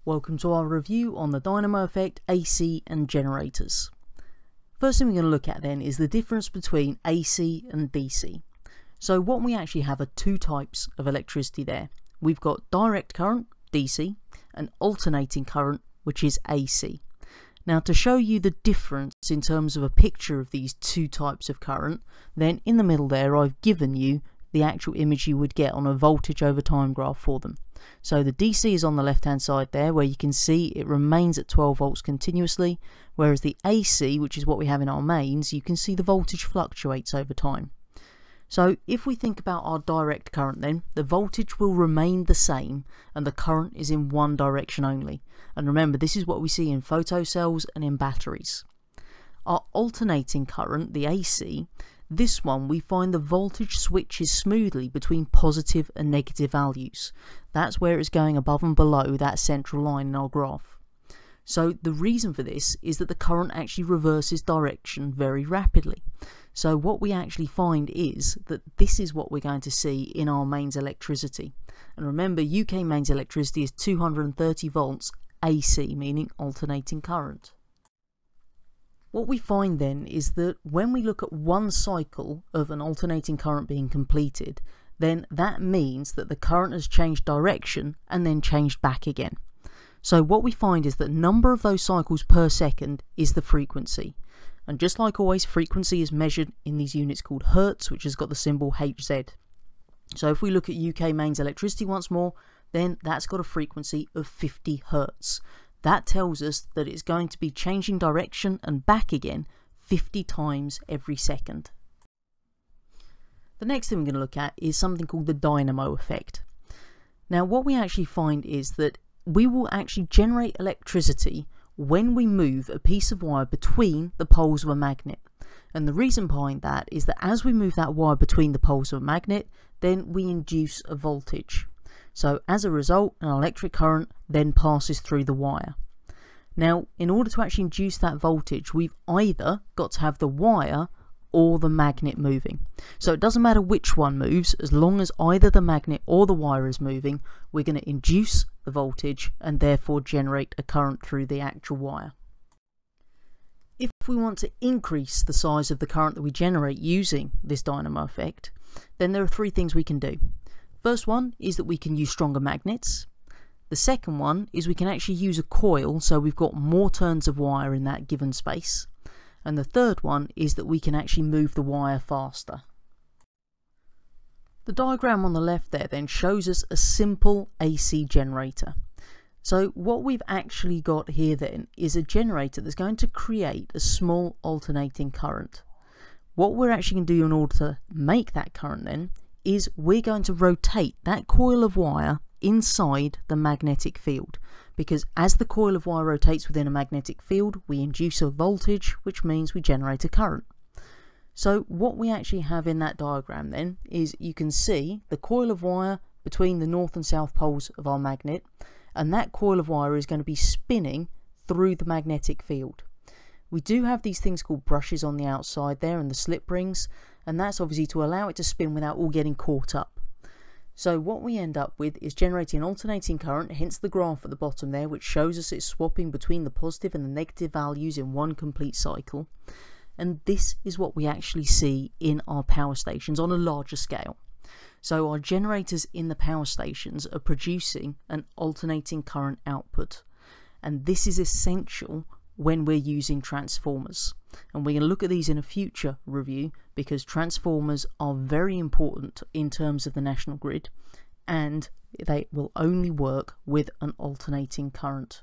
Welcome to our review on the Dynamo Effect AC and generators. First thing we're going to look at then is the difference between AC and DC. So what we actually have are two types of electricity there. We've got direct current, DC, and alternating current, which is AC. Now to show you the difference in terms of a picture of these two types of current, then in the middle there I've given you the actual image you would get on a voltage over time graph for them. So the DC is on the left hand side there, where you can see it remains at 12 volts continuously, whereas the AC, which is what we have in our mains, you can see the voltage fluctuates over time. So if we think about our direct current then, the voltage will remain the same and the current is in one direction only. And remember, this is what we see in photocells and in batteries. Our alternating current, the AC, this one we find the voltage switches smoothly between positive and negative values. That's where it's going above and below that central line in our graph. So the reason for this is that the current actually reverses direction very rapidly. So what we actually find is that this is what we're going to see in our mains electricity. And remember, UK mains electricity is 230 volts AC, meaning alternating current. What we find then is that when we look at one cycle of an alternating current being completed, then that means that the current has changed direction and then changed back again. So what we find is that number of those cycles per second is the frequency. And just like always, frequency is measured in these units called hertz, which has got the symbol Hz. So if we look at UK mains electricity once more, then that's got a frequency of 50 hertz. That tells us that it's going to be changing direction and back again 50 times every second. The next thing we're going to look at is something called the Dynamo Effect. Now what we actually find is that we will actually generate electricity when we move a piece of wire between the poles of a magnet. And the reason behind that is that as we move that wire between the poles of a magnet, then we induce a voltage. So as a result, an electric current then passes through the wire. Now, in order to actually induce that voltage, we've either got to have the wire or the magnet moving. So it doesn't matter which one moves, as long as either the magnet or the wire is moving, we're going to induce the voltage and therefore generate a current through the actual wire. If we want to increase the size of the current that we generate using this dynamo effect, then there are three things we can do. First one is that we can use stronger magnets. The second one is we can actually use a coil, so we've got more turns of wire in that given space. And the third one is that we can actually move the wire faster. The diagram on the left there then shows us a simple AC generator. So what we've actually got here then is a generator that's going to create a small alternating current. What we're actually going to do in order to make that current then is we're going to rotate that coil of wire inside the magnetic field, because as the coil of wire rotates within a magnetic field, we induce a voltage, which means we generate a current. So what we actually have in that diagram then is you can see the coil of wire between the north and south poles of our magnet, and that coil of wire is going to be spinning through the magnetic field. We do have these things called brushes on the outside there and the slip rings, and that's obviously to allow it to spin without all getting caught up. So what we end up with is generating an alternating current, hence the graph at the bottom there, which shows us it's swapping between the positive and the negative values in one complete cycle. And this is what we actually see in our power stations on a larger scale. So our generators in the power stations are producing an alternating current output. And this is essential when we're using transformers. And we're going to look at these in a future review, because transformers are very important in terms of the national grid, and they will only work with an alternating current.